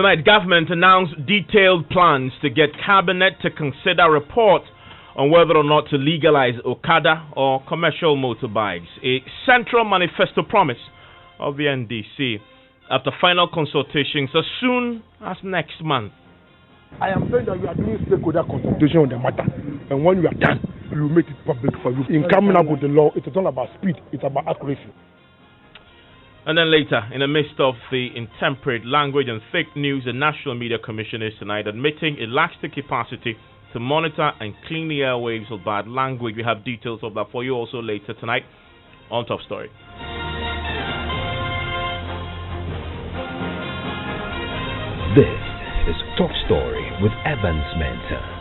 Tonight, government announced detailed plans to get cabinet to consider a report on whether or not to legalize Okada or commercial motorbikes, a central manifesto promise of the NDC after final consultations as soon as next month. I am saying that we are doing stakeholder consultation on the matter, and when we are done, we will make it public for you. In coming up with the law, it is not about speed, it's about accuracy. And then later, in the midst of the intemperate language and fake news, the National Media Commission is tonight admitting it lacks the capacity to monitor and clean the airwaves of bad language. We have details of that for you also later tonight on Top Story. This is Top Story with Evans Mensah.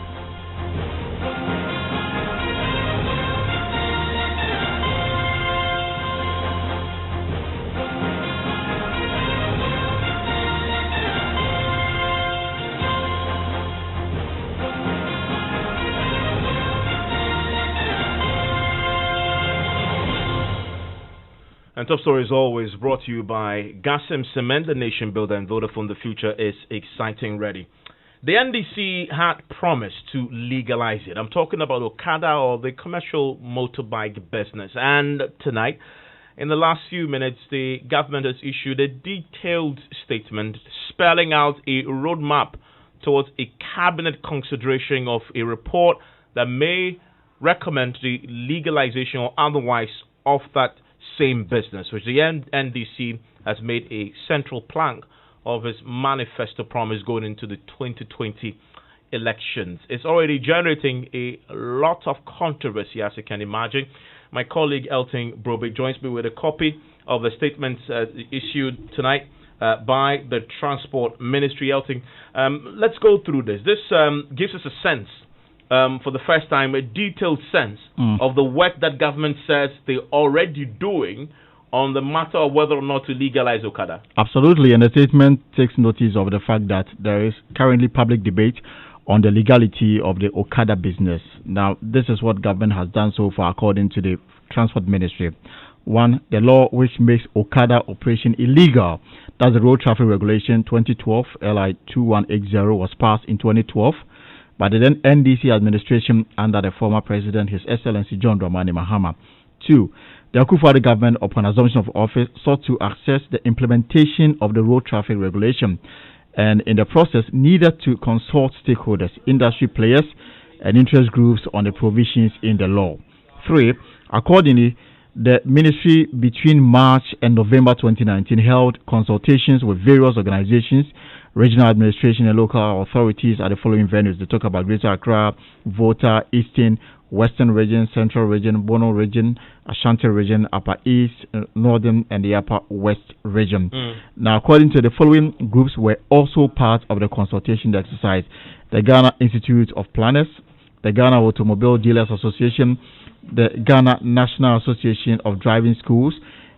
And Top Story is always brought to you by Gasim Cement, the nation builder, and Vodafone. The future is exciting ready. The NDC had promised to legalize it. I'm talking about Okada or the commercial motorbike business. And tonight, in the last few minutes, the government has issued a detailed statement spelling out a roadmap towards a cabinet consideration of a report that may recommend the legalization or otherwise of that same business, which the NDC has made a central plank of its manifesto promise going into the 2020 elections. It's already generating a lot of controversy, as you can imagine. My colleague Elton Brobe joins me with a copy of the statements issued tonight by the Transport Ministry. Elton, let's go through this. This gives us a sense, for the first time, a detailed sense of the work that government says they're already doing on the matter of whether or not to legalize Okada. Absolutely, and the statement takes notice of the fact that there is currently public debate on the legality of the Okada business. Now, this is what government has done so far according to the Transport Ministry. One, the law which makes Okada operation illegal, that's the Road Traffic Regulation 2012, LI 2180, was passed in 2012. By the then NDC administration under the former president, His Excellency John Dramani Mahama. 2. The Akufo-Addo government, upon assumption of office, sought to assess the implementation of the road traffic regulation, and in the process needed to consult stakeholders, industry players, and interest groups on the provisions in the law. 3. Accordingly, the ministry between March and November 2019 held consultations with various organizations, regional administration and local authorities at the following venues. They talk about Greater Accra, Volta, Eastern, Western Region, Central Region, Bono Region, Ashanti Region, Upper East, Northern, and the Upper West Region. Now, according to the following groups were also part of the consultation exercise: the Ghana Institute of Planners, the Ghana Automobile Dealers Association, the Ghana National Association of Driving Schools,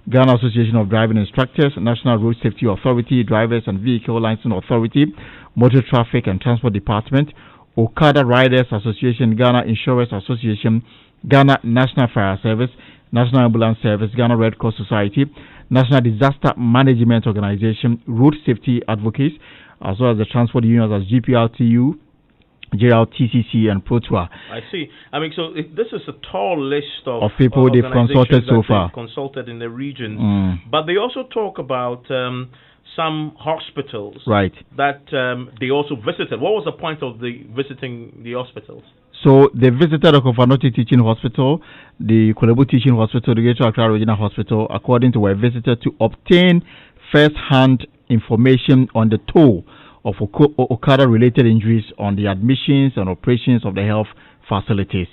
Ghana Association of Driving Instructors, National Road Safety Authority, Drivers and Vehicle Licensing Authority, Motor Traffic and Transport Department, Okada Riders Association, Ghana Insurance Association, Ghana National Fire Service, National Ambulance Service, Ghana Red Cross Society, National Disaster Management Organization, Road Safety Advocates, as well as the transport unions as GPRTU, JLTCC, and ProTour. I see. I mean, so this is a tall list of people they've consulted so far. Consulted in the regions, but they also talk about some hospitals, right? That they also visited. What was the point of the visiting the hospitals? So they visited the Kofanoti Teaching Hospital, the Kolebu Teaching Hospital, the Greater Accra Regional Hospital, according to were visited to obtain first-hand information on the toll of Okada-related injuries on the admissions and operations of the health facilities.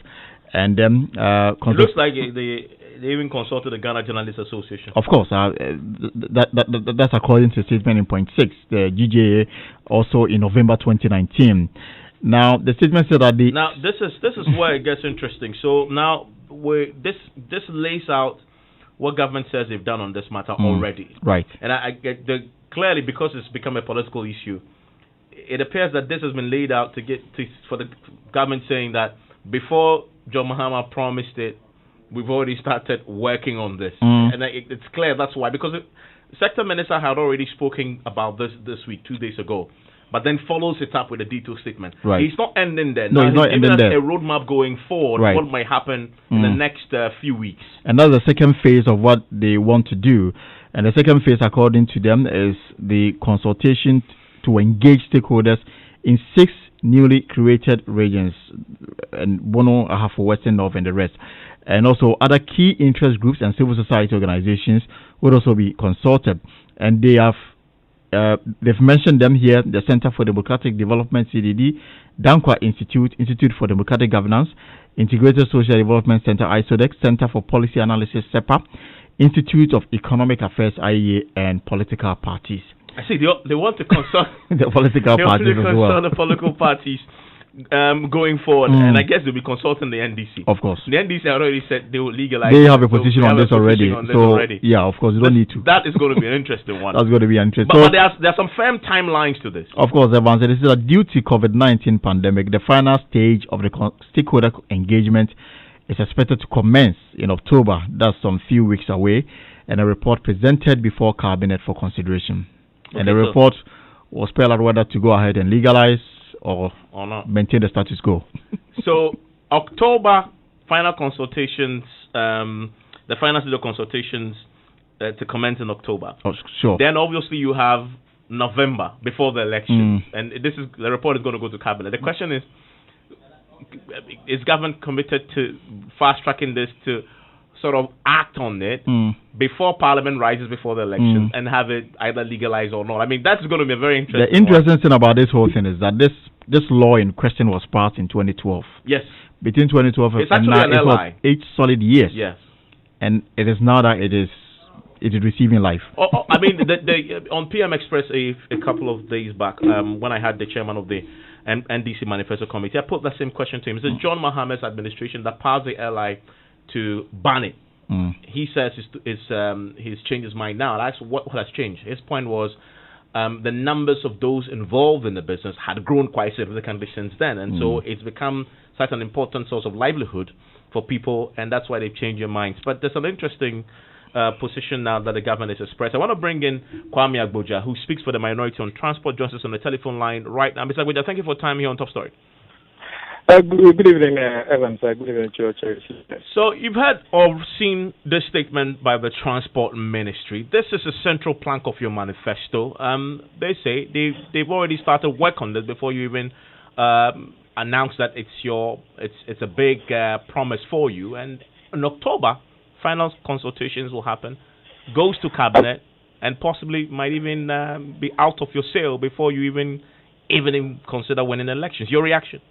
And then it looks like they even consulted the Ghana Journalists Association. Of course, that's according to statement in point 6, the GJA, also in November 2019. Now, the statement said that Now, this is where it gets interesting. So now, this lays out what government says they've done on this matter already. Right. And I get clearly, because it's become a political issue, it appears that this has been laid out for the government saying that before John Mahama promised it, we've already started working on this. And it's clear that's why. Because Sector Minister had already spoken about this week, 2 days ago, but then follows it up with a detailed statement. Right. He's not ending there. No, now, he's not giving ending us there. a roadmap going forward, Right. what might happen in the next few weeks. And that's the second phase of what they want to do. And the second phase, according to them, is the consultation to engage stakeholders in 6 newly created regions, and Bono, Ahafo, Western, North, and the rest. And also other key interest groups and civil society organizations would also be consulted. And they have they've mentioned them here: the Center for Democratic Development (CDD), Dankwa Institute for Democratic Governance, Integrated Social Development Center (ISODEC), Center for Policy Analysis (CEPA), Institute of Economic Affairs (IEA), and political parties. I see they want to consult the political parties as well. The political parties going forward, and I guess they'll be consulting the NDC. Of course, the NDC already said they will legalize. They have a position on this already. Yeah, of course, you don't need to. That is going to be an interesting one. That's going to be interesting. But there are some firm timelines to this. Of course, Evans, this is due to COVID-19 pandemic. The final stage of the stakeholder engagement is expected to commence in October. That's some few weeks away, and a report presented before Cabinet for consideration. Okay, and the report will spell out whether to go ahead and legalize or not, maintain the status quo. So, October, final consultations, the final stage of consultations to commence in October. Oh, sure. Then, obviously, you have November before the election, and the report is going to go to Cabinet. The question is government committed to fast-tracking this to sort of act on it before Parliament rises before the election and have it either legalized or not? I mean, that's going to be a very interesting. The interesting thing about this whole thing is that this law in question was passed in 2012. Yes. Between 2012 and now, it was 8 solid years. Yes. And it is now that it is receiving life. I mean, on PM Express a couple of days back, when I had the chairman of the NDC Manifesto Committee, I put that same question to him. It says John Mohammed's administration that passed the LI to ban it. He says he's changed his mind now. I asked what has changed. His point was the numbers of those involved in the business had grown quite significantly since then, and so it's become such an important source of livelihood for people, and that's why they've changed their minds. But there's an interesting position now that the government has expressed. I want to bring in Kwame Agboja, who speaks for the minority on transport, joins us on the telephone line right now. Mr. Agboja, thank you for your time here on Top Story. Good evening, Evans. Good evening to your church. So you've heard or seen this statement by the Transport Ministry. This is a central plank of your manifesto. They say they've already started work on this before you even announce that it's a big promise for you. And in October, final consultations will happen, goes to Cabinet, and possibly might even be out of your sale before you even consider winning elections. Your reaction?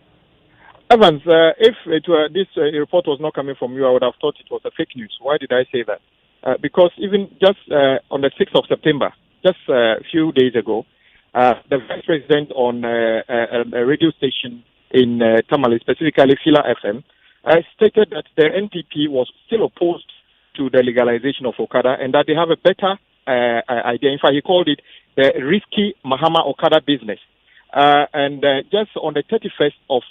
Evans, if this report was not coming from you, I would have thought it was a fake news. Why did I say that? Because even just on the 6th of September, just a few days ago, the Vice President on a radio station in Tamale, specifically Fila FM, stated that the NPP was still opposed to the legalization of Okada and that they have a better idea. In fact, he called it the risky Mahama Okada business. And just on the 31st of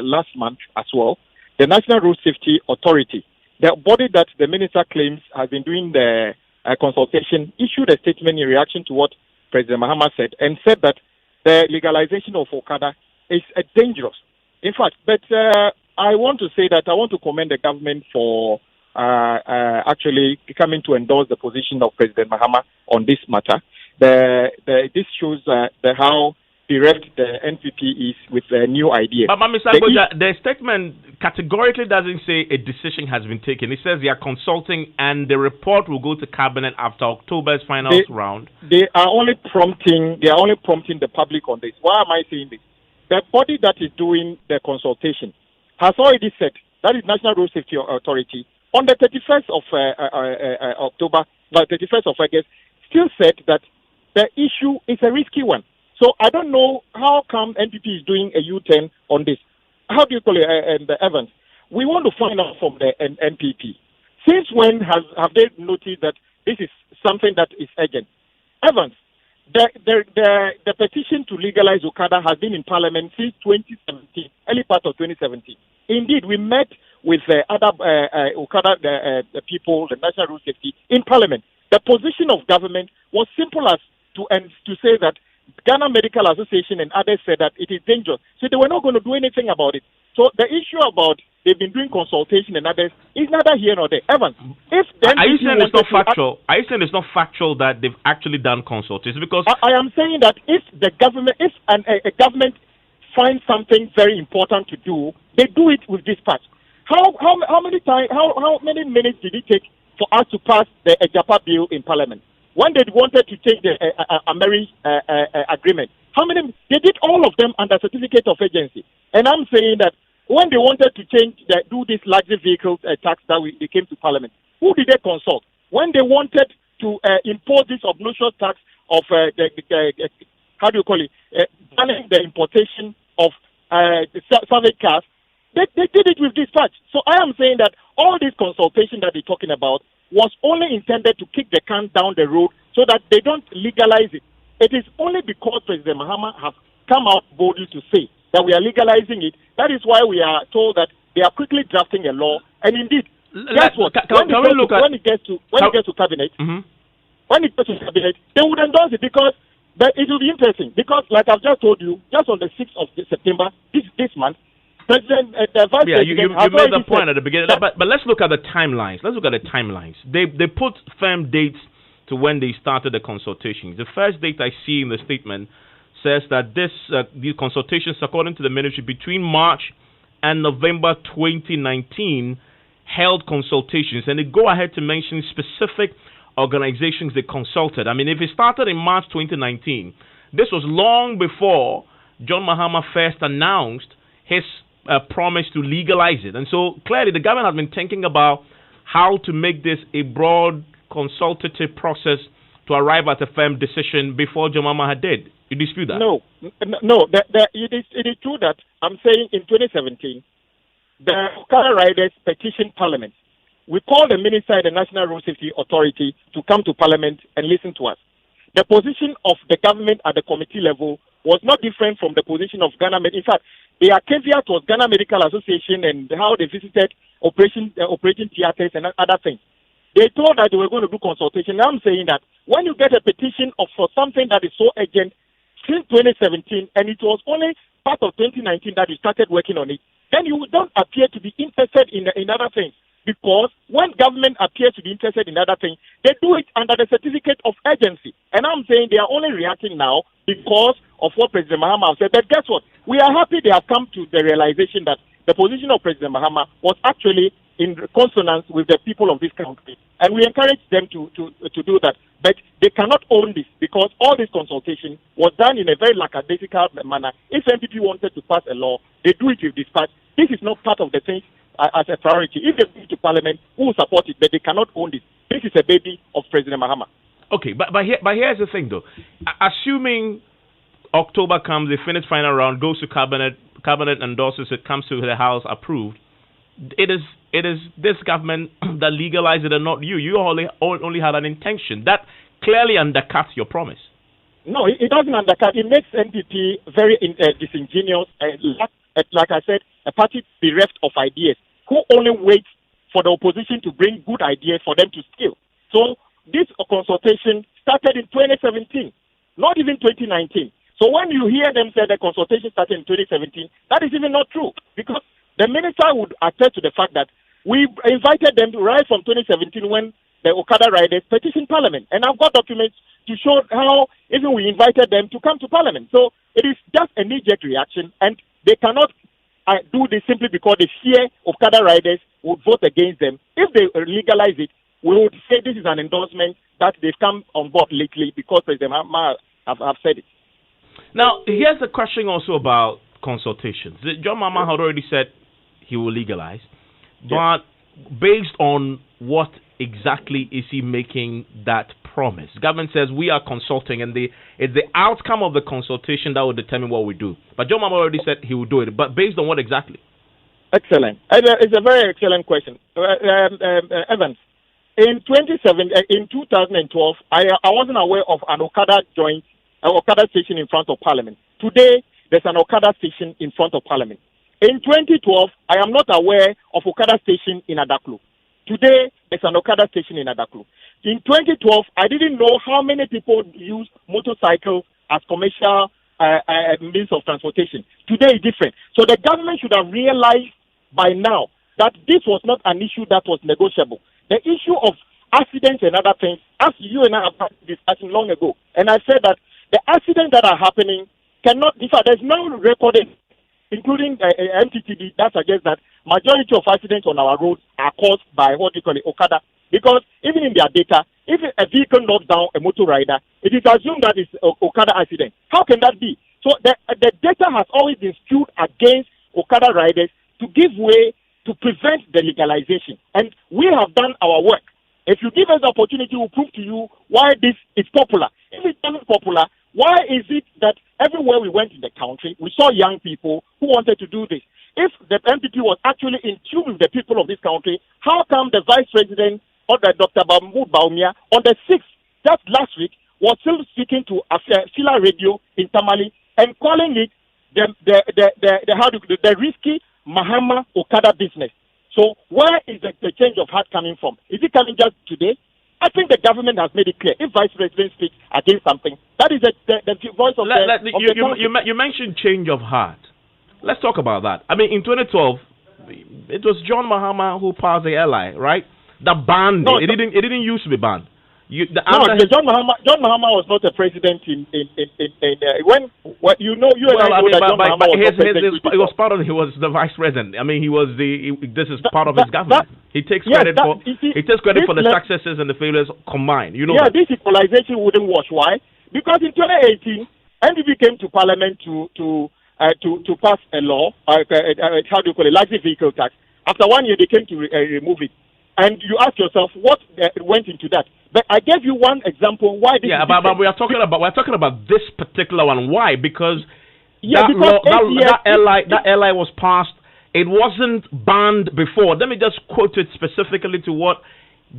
last month as well, the National Road Safety Authority, the body that the minister claims has been doing the consultation, issued a statement in reaction to what President Mahama said and said that the legalization of Okada is dangerous. In fact, but I want to say that I want to commend the government for actually coming to endorse the position of President Mahama on this matter. This shows how direct the NPP is with a new idea. But Mr. Agboja, the statement categorically doesn't say a decision has been taken. It says they are consulting and the report will go to Cabinet after October's final round. They are only prompting the public on this. Why am I saying this? The body that is doing the consultation has already said, that is National Road Safety Authority, on the 31st of October, 31st of August, still said that the issue is a risky one. So I don't know how come NPP is doing a U-turn on this. How do you call it, Evans? We want to find out from the NPP. Since when have they noticed that this is something that is urgent? Evans, the petition to legalize Okada has been in Parliament since 2017, early part of 2017. Indeed, we met with other Okada people, the National Road Safety, in Parliament. The position of government was simple as to say that Ghana Medical Association and others said that it is dangerous. So they were not going to do anything about it. So the issue about they've been doing consultation and others is neither here nor there. Evans, if then are you saying it's not factual? Are you saying it's not factual that they've actually done consultation? Because I am saying that if the government, if a government finds something very important to do, they do it with dispatch. How many minutes did it take for us to pass the Ejapa bill in Parliament? When they wanted to change the agreement, how many? They did all of them under certificate of agency. And I'm saying that when they wanted to do this luxury vehicles tax that they came to Parliament, who did they consult? When they wanted to impose this obnoxious tax of banning the importation of service cars, they did it with dispatch. So I am saying that all this consultation that they're talking about was only intended to kick the can down the road so that they don't legalize it. It is only because President Mahama has come out boldly to say that we are legalizing it. That is why we are told that they are quickly drafting a law. And indeed, guess what? When it gets to cabinet, when it gets to cabinet, they would endorse it because it will be interesting. Because, like I've just told you, just on the 6th of September, this month, President, the Vice President, you made the point at the beginning. But let's look at the timelines. They put firm dates to when they started the consultations. The first date I see in the statement says that these consultations, according to the ministry, between March and November 2019, held consultations, and they go ahead to mention specific organizations they consulted. I mean, if it started in March 2019, this was long before John Mahama first announced his promise to legalize it. And so clearly the government has been thinking about how to make this a broad consultative process to arrive at a firm decision before John Mahama did. You dispute that? No. It is true that I'm saying in 2017, the car riders petitioned Parliament. We called the Minister and the National Road Safety Authority to come to Parliament and listen to us. The position of the government at the committee level was not different from the position of Ghana Med. In fact, their caveat was Ghana Medical Association and how they visited operating theaters and other things. They told that they were going to do consultation. Now I'm saying that when you get a petition for something that is so urgent since 2017, and it was only part of 2019 that you started working on it, then you don't appear to be interested in other things. Because when government appears to be interested in other things, they do it under the certificate of urgency. And I'm saying they are only reacting now because of what President Mahama said. But guess what? We are happy they have come to the realization that the position of President Mahama was actually in consonance with the people of this country. And we encourage them to do that. But they cannot own this because all this consultation was done in a very lackadaisical manner. If MPP wanted to pass a law, they do it with dispatch. This is not part of the thing as a priority. If they go to Parliament, who will support it? But they cannot own this. This is a baby of President Mahama. Okay, but here's the thing, though. Assuming October comes, the finished final round, goes to cabinet endorses it, comes to the House approved. It is this government that legalized it and not you. You only had an intention that clearly undercuts your promise. No, it doesn't undercut. It makes NPP very disingenuous. Like I said, a party bereft of ideas who only waits for the opposition to bring good ideas for them to steal. So this consultation started in 2017, not even 2019. So when you hear them say the consultation started in 2017, that is even not true, because the minister would attest to the fact that we invited them right from 2017 when the Okada riders petitioned Parliament. And I've got documents to show how even we invited them to come to Parliament. So it is just a knee-jerk reaction, and they cannot do this simply because they fear Okada riders would vote against them. If they legalize it, we would say this is an endorsement that they've come on board lately because President Mahama have said it. Now, here's the question also about consultations. John Mahama had already said he will legalize, but based on what exactly is he making that promise? Government says we are consulting, and it's the outcome of the consultation that will determine what we do. But John Mahama already said he will do it, but based on what exactly? Excellent. It's a very excellent question. Evans, in 2012, I wasn't aware of an Okada station in front of Parliament. Today, there's an Okada station in front of Parliament. In 2012, I am not aware of Okada station in Adaklu. Today, there's an Okada station in Adaklu. In 2012, I didn't know how many people use motorcycles as commercial means of transportation. Today is different. So the government should have realized by now that this was not an issue that was negotiable. The issue of accidents and other things, as you and I have had this discussion long ago, and I said that the accidents that are happening cannot, in fact, there's no recording, including MTTB, that suggests that majority of accidents on our roads are caused by Okada. Because even in their data, if a vehicle knocks down a motor rider, it is assumed that it's Okada accident. How can that be? So the data has always been skewed against Okada riders to give way to prevent the legalization. And we have done our work. If you give us the opportunity, we'll prove to you why this is popular. If it's not popular, why is it that everywhere we went in the country, we saw young people who wanted to do this? If the MPP was actually in tune with the people of this country, how come the Vice President or the Dr. Mahmoud Baumia on the 6th, just last week, was still speaking to Fila Radio in Tamale and calling it the risky Mahama Okada business? So where is the change of heart coming from? Is it coming just today? I think the government has made it clear. If Vice President speaks against something, that is the voice of you mentioned change of heart. Let's talk about that. I mean, in 2012, it was John Mahama who passed the LI, right? That banned it. It didn't used to be banned. John Mahama was not a president in when you know you and I know that John Mahama was not president. He was the vice president. I mean, this is part of his government. He takes credit for the successes and the failures combined. You know. Yeah, this equalization wouldn't wash. Why? Because in 2018, NDP came to Parliament to pass a law. How do you call it? Luxury vehicle tax. After 1 year, they came to remove it. And you ask yourself what went into that. But I gave you one example why this. Yeah, but we're talking about this particular one. Why? Because that LI was passed. It wasn't banned before. Let me just quote it specifically to what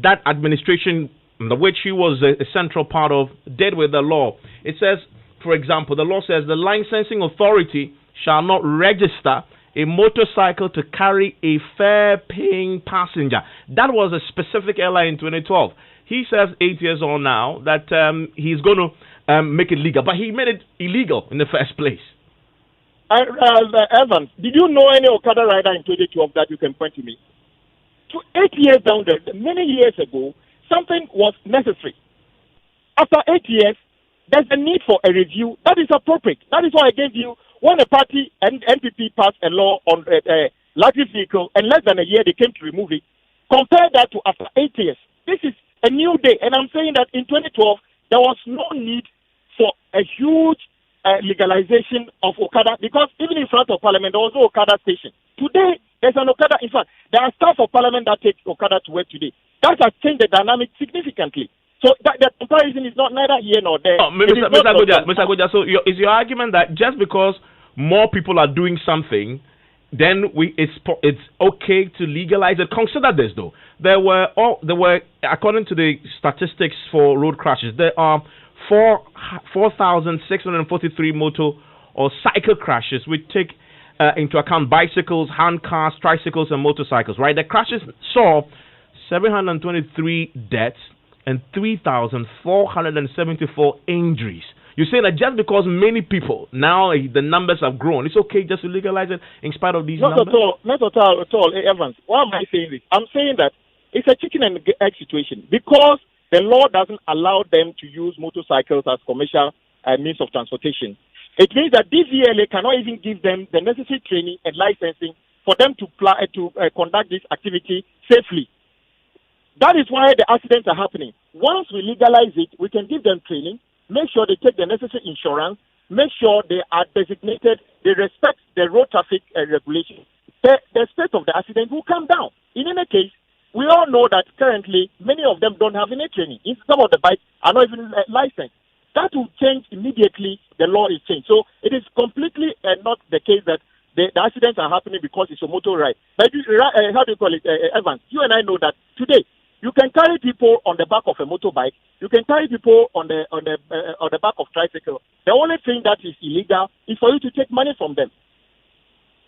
that administration, which he was a central part of, did with the law. It says, for example, the law says the licensing authority shall not register a motorcycle to carry a fare-paying passenger. That was a specific LI in 2012. He says 8 years on now that he's going to make it legal, but he made it illegal in the first place. Evans, did you know any Okada rider in 2012 that you can point to me? 8 years down there, many years ago, something was necessary. After 8 years, there's a need for a review. That is appropriate. That is why I gave you, when a party and NPP passed a law on a luxury vehicle, and less than a year they came to remove it, compare that to after 8 years. This is a new day. And I'm saying that in 2012, there was no need for a huge legalization of Okada, because even in front of Parliament, there was no Okada station. Today, there's an Okada. In fact, there are staff of Parliament that take Okada to work today. That has changed the dynamic significantly. So the comparison is not neither here nor there. Mr. Goja, so is your argument that just because more people are doing something, then it's okay to legalize it? Consider this though. There were according to the statistics for road crashes, there are 4,643 motor or cycle crashes, which take into account bicycles, hand cars, tricycles, and motorcycles. Right? The crashes saw 723 deaths and 3,474 injuries. You say that just because many people, now the numbers have grown, it's okay just to legalize it in spite of these numbers? Not at all, Evans. Why am I saying this? I'm saying that it's a chicken and egg situation, because the law doesn't allow them to use motorcycles as commercial means of transportation. It means that DVLA cannot even give them the necessary training and licensing for them to conduct this activity safely. That is why the accidents are happening. Once we legalize it, we can give them training, make sure they take the necessary insurance, make sure they are designated, they respect the road traffic regulations. The state of the accident will come down. In any case, we all know that currently many of them don't have any training. Some of the bikes are not even licensed. That will change immediately. The law is changed. So it is completely not the case that the accidents are happening because it's a motor ride. But how do you call it, Evans? You and I know that today you can carry people on the back of a motorbike. You can carry people on the back of tricycle. The only thing that is illegal is for you to take money from them.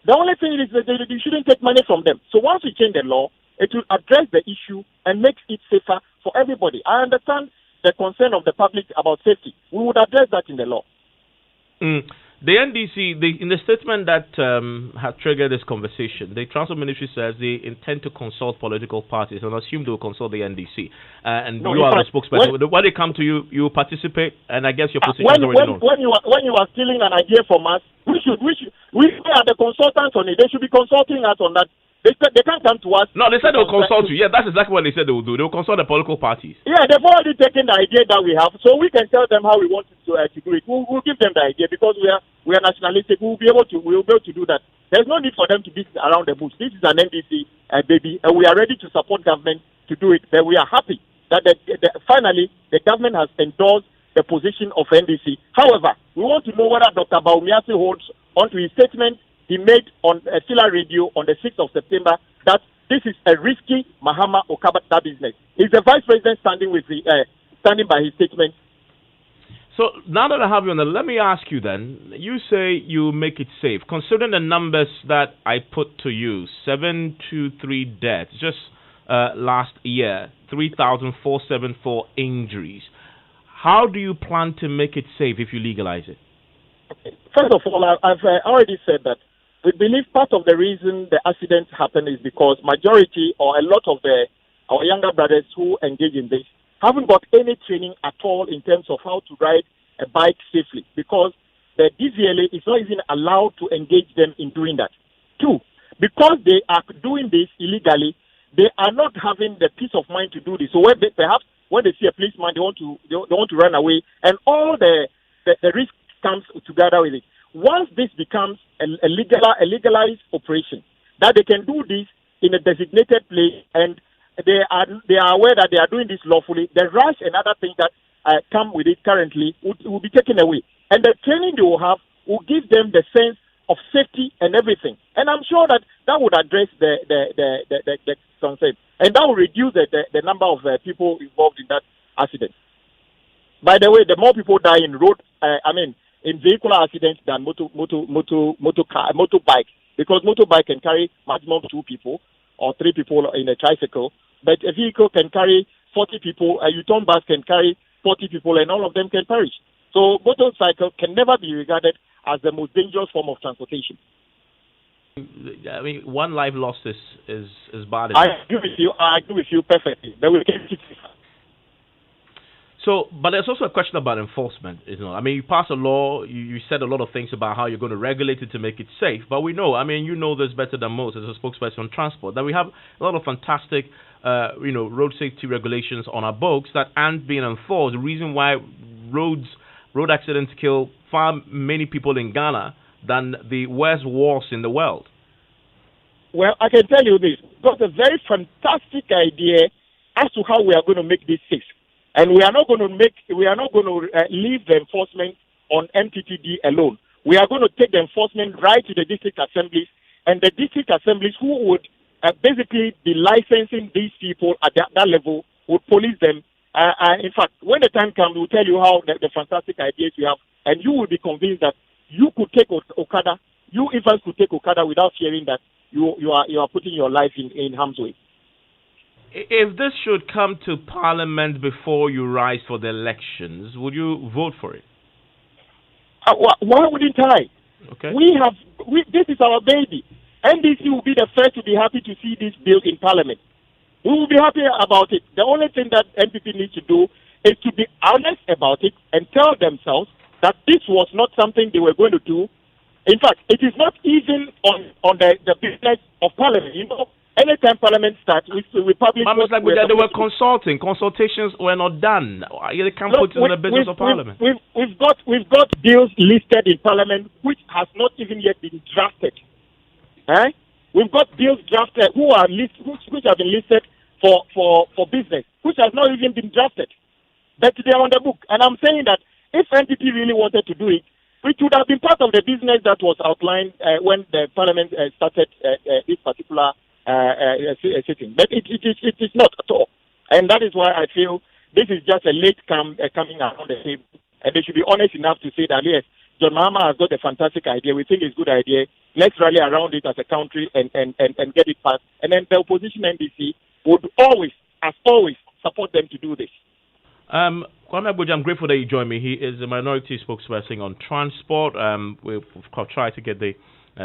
The only thing is that you shouldn't take money from them. So once we change the law, it will address the issue and make it safer for everybody. I understand the concern of the public about safety. We would address that in the law. The NDC, in the statement that has triggered this conversation, the Transport Ministry says they intend to consult political parties and assume they will consult the NDC. And you are the spokesperson. When they come to you, you will participate, and I guess your position is already known. When you are stealing an idea from us, we are the consultants on it. They should be consulting us on that. They can't come to us. No, they said they'll consult you. Yeah, that's exactly what they said they will do. They will consult the political parties. Yeah, they've already taken the idea that we have, so we can tell them how we want to do it. We'll give them the idea because we are nationalistic. We'll be able to do that. There's no need for them to beat around the bush. This is an NDC baby, and we are ready to support government to do it. But we are happy that finally the government has endorsed the position of NDC. However, we want to know whether Dr. Bawumiase holds onto his statement he made on Silla Radio on the 6th of September that this is a risky Mahama Okada business. Is the Vice President standing by his statement? So now that I have you on let me ask you then. You say you make it safe. Considering the numbers that I put to you, 723 deaths, just last year, 3,474 injuries. How do you plan to make it safe if you legalize it? Okay. First of all, I've already said that we believe part of the reason the accidents happen is because majority or a lot of our younger brothers who engage in this haven't got any training at all in terms of how to ride a bike safely because the DVLA is not even allowed to engage them in doing that. Two, because they are doing this illegally, they are not having the peace of mind to do this. So perhaps when they see a policeman, they want to run away, and all the risk comes together with it. Once this becomes a legalized operation, that they can do this in a designated place, and they are aware that they are doing this lawfully, the rush and other things that come with it currently will be taken away, and the training they will have will give them the sense of safety and everything. And I'm sure that would address the concern, and that will reduce the number of people involved in that accident. By the way, the more people die in in vehicular accidents than motorbike, because motorbike can carry maximum 2 people or 3 people in a tricycle, but a vehicle can carry 40 people, a U-turn bus can carry 40 people, and all of them can perish. So motorcycle can never be regarded as the most dangerous form of transportation. I mean, one life lost is bad enough. I agree with you perfectly. They will get it. So, but there's also a question about enforcement, isn't it? I mean, you pass a law, you said a lot of things about how you're going to regulate it to make it safe, but we know, I mean, you know this better than most as a spokesperson on transport, that we have a lot of fantastic, road safety regulations on our books that aren't being enforced. The reason why road accidents kill far many people in Ghana than the worst wars in the world. Well, I can tell you this. We've got a very fantastic idea as to how we are going to make this safe. And we are not going to leave the enforcement on MTTD alone. We are going to take the enforcement right to the district assemblies, and the district assemblies who would basically be licensing these people at that level would police them. In fact, when the time comes, we'll tell you how the fantastic ideas you have, and you will be convinced that you could take Okada, you Evans could take Okada without fearing that you are putting your life in harm's way. If this should come to Parliament before you rise for the elections, would you vote for it? Why wouldn't I? Okay. This is our baby. NDC will be the first to be happy to see this bill in Parliament. We will be happy about it. The only thing that NPP needs to do is to be honest about it and tell themselves that this was not something they were going to do. In fact, it is not even on the business of Parliament. You know, anytime Parliament starts, we publish. They were consulting. Consultations were not done. They can't put it in the business of Parliament. We've got bills listed in Parliament which has not even yet been drafted. We've got bills drafted which have been listed for business, which has not even been drafted. But they are on the book. And I'm saying that if NPP really wanted to do it, it would have been part of the business that was outlined when the Parliament started this particular sitting. But it is not at all. And that is why I feel this is just a late coming around the table. And they should be honest enough to say that, yes, John Mahama has got a fantastic idea. We think it's a good idea. Let's rally around it as a country and get it passed. And then the opposition NDC would always, as always, support them to do this. Kwame Abuja, I'm grateful that you joined me. He is a minority spokesperson on transport. We've tried to get the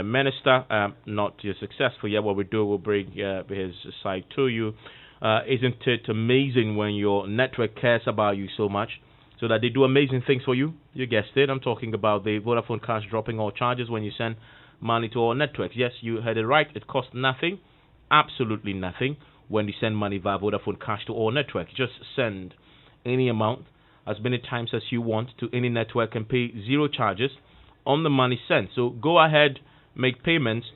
minister, not successful yet. What we do, we'll bring his side to you. Isn't it amazing when your network cares about you so much, so that they do amazing things for you? You guessed it. I'm talking about the Vodafone Cash dropping all charges when you send money to all networks. Yes, you heard it right. It costs nothing, absolutely nothing, when you send money via Vodafone Cash to all networks. Just send any amount as many times as you want to any network and pay zero charges on the money sent. So go ahead, make payments,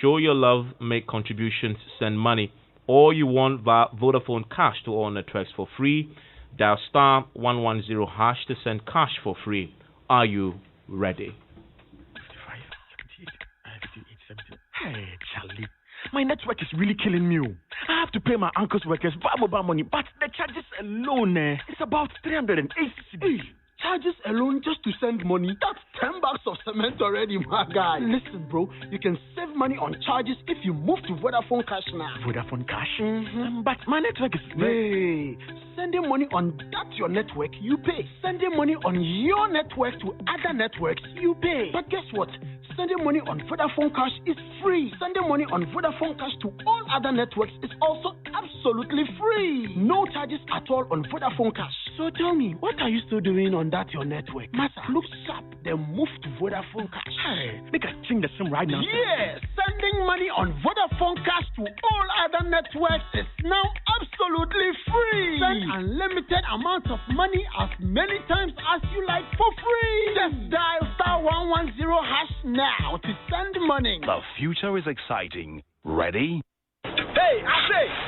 show your love, make contributions, send money. All you want via Vodafone Cash to all networks for free. Dial star 110 hash to send cash for free. Are you ready? Hey, Charlie. My network is really killing me. I have to pay my uncle's workers mobile money, but the charges alone, it's about 380 cedis. Charges alone just to send money? That's $10 of cement already, my guy. Listen, bro, you can save money on charges if you move to Vodafone Cash now. Vodafone Cash? But my network is... Hey, sending money on that your network, you pay. Sending money on your network to other networks, you pay. But guess what? Sending money on Vodafone Cash is free. Sending money on Vodafone Cash to all other networks is also absolutely free. No charges at all on Vodafone Cash. So tell me, what are you still doing on that your network? Massa, look sharp, then move to Vodafone Cash. Hey, make us change the SIM right now. Yeah, sending money on Vodafone Cash to all other networks is now absolutely free. Send unlimited amounts of money as many times as you like for free. Just dial star 110 hash now to send money. The future is exciting. Ready? Hey, I say,